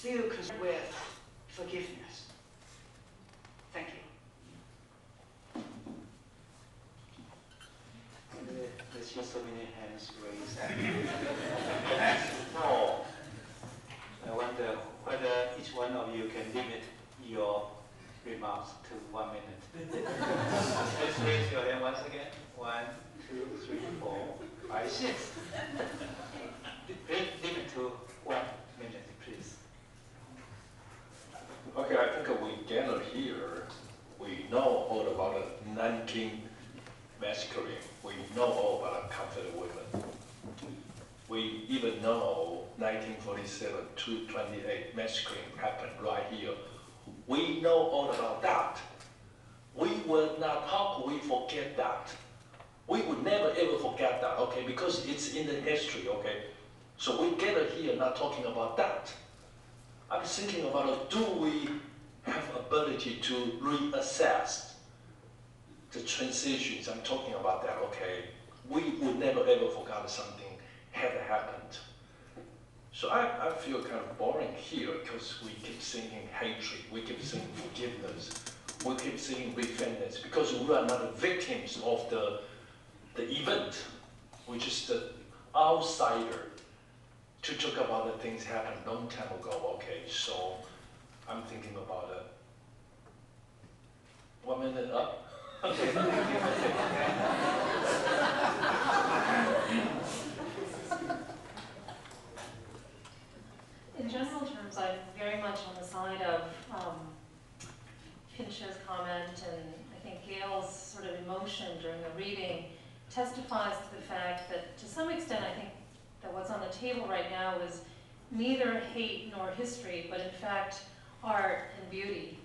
still concerned with forgiveness. Thank you. There's just so many hands raised. No. I wonder whether each one of you can limit your remarks to 1 minute. Let's raise your hand once again. 1, 2, 3, 4, 5, 6. Please limit to 1 minute, please. Okay, I think we gather here. We know all about the Nanking massacre. We know all about Confederate women. We even know 1947 to 28 massacre happened right here. We know all about that. We will not, how could we forget that? We would never ever forget that, okay, because it's in the history, okay? So we gather here not talking about that. I'm thinking about, do we have ability to reassess the transitions? I'm talking about that, okay? We would never ever forget something had happened. So I feel kind of boring here because we keep singing hatred, we keep singing forgiveness, we keep singing repentance because we are not the victims of the event. We're just the outsider to talk about the things happened a long time ago, okay? So I'm thinking about it. 1 minute up. Okay. In general terms, I'm very much on the side of Pinch's comment, and I think Gayle's sort of emotion during the reading testifies to the fact that, to some extent, I think that what's on the table right now is neither hate nor history, but in fact, art and beauty.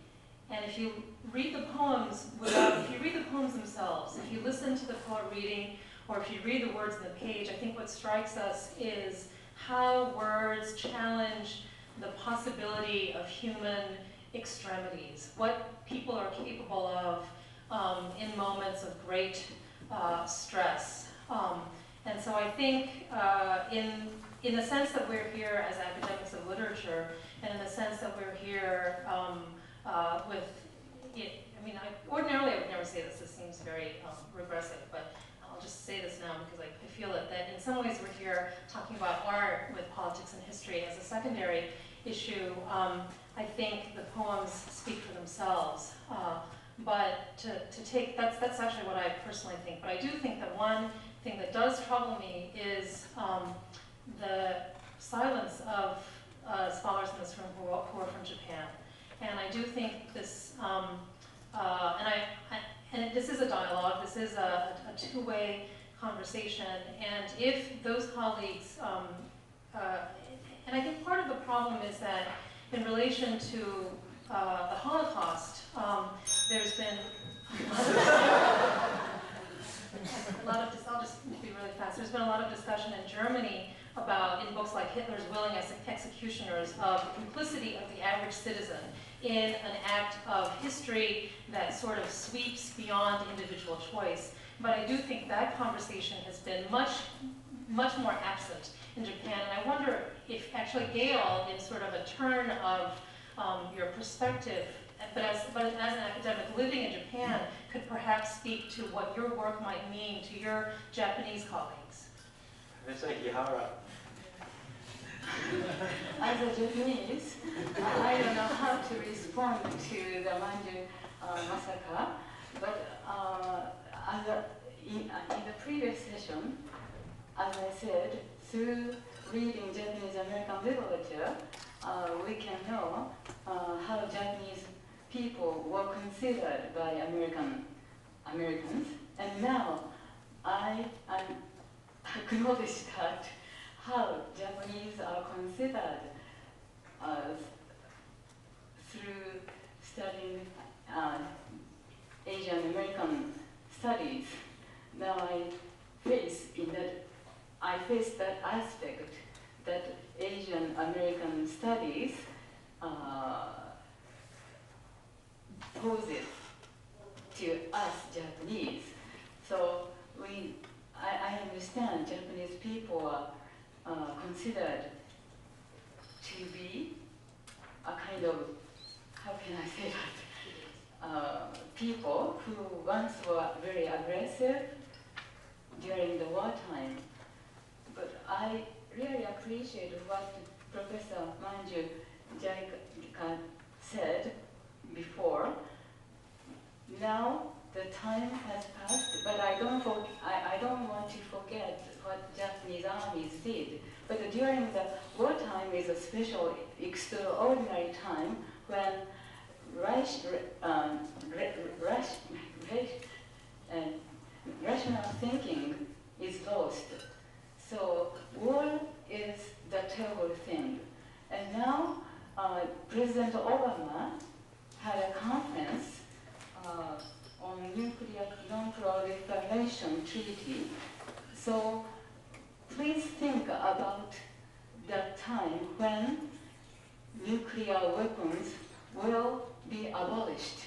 And if you read the poems if you read the poems themselves, if you listen to the poet reading, or if you read the words on the page, I think what strikes us is how words challenge the possibility of human extremities, what people are capable of in moments of great stress. And so I think in the sense that we're here as academics of literature, and in the sense that we're here with, I mean, ordinarily I would never say this seems very regressive, but I'll just say this now because I feel that in some ways we're here talking about art with politics and history as a secondary issue. I think the poems speak for themselves. But to take, that's actually what I personally think. But I do think that one thing that does trouble me is the silence of scholars in this room who are from Japan. And I do think this, and this is a dialogue, this is a two-way conversation, and if those colleagues, and I think part of the problem is that in relation to the Holocaust, there's been a lot of, I'll just be really fast, there's been a lot of discussion in Germany about, in books like Hitler's Willing Executioners, of the complicity of the average citizen in an act of history that sort of sweeps beyond individual choice. But I do think that conversation has been much more absent in Japan, and I wonder if actually Gayle, in sort of a turn of your perspective, but as an academic living in Japan, could perhaps speak to what your work might mean to your Japanese colleagues. Mr. Ihara. As a Japanese, I don't know how to respond to the Manju massacre, but in the previous session, as I said, through reading Japanese American literature, we can know how Japanese people were considered by Americans, and now I acknowledge that how Japanese are considered through studying Asian American studies. Now I face that aspect that Asian American studies poses to us Japanese. So I understand Japanese people are considered to be kind of, how can I say that, people who once were very aggressive during the wartime. But I really appreciate what Professor Manju Jaika said before. Now the time has passed, but I don't want to forget what Japanese armies did. But during the wartime is a special, extraordinary time when rational thinking is lost. So war is the terrible thing. And now President Obama had a conference on nuclear non-proliferation treaty. So please think about the time when nuclear weapons will be abolished.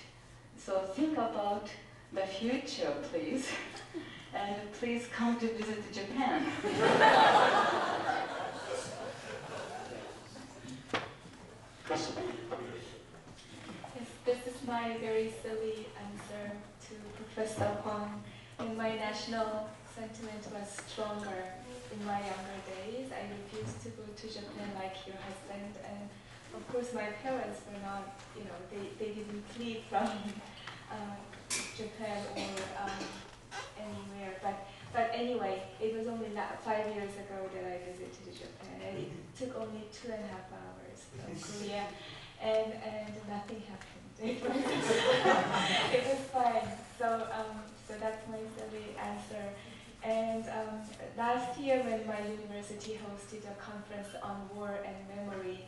So think about the future, please. And please come to visit Japan. Yes, this is my very silly answer to Professor Huang. And my national sentiment was stronger in my younger days. I refused to go to Japan like your husband. And of course my parents were not, they didn't flee from Japan or anywhere. But anyway, it was only 5 years ago that I visited Japan. And it took only 2.5 hours from Korea. And nothing happened. It was fine. So that's my silly answer. And last year when my university hosted a conference on war and memory,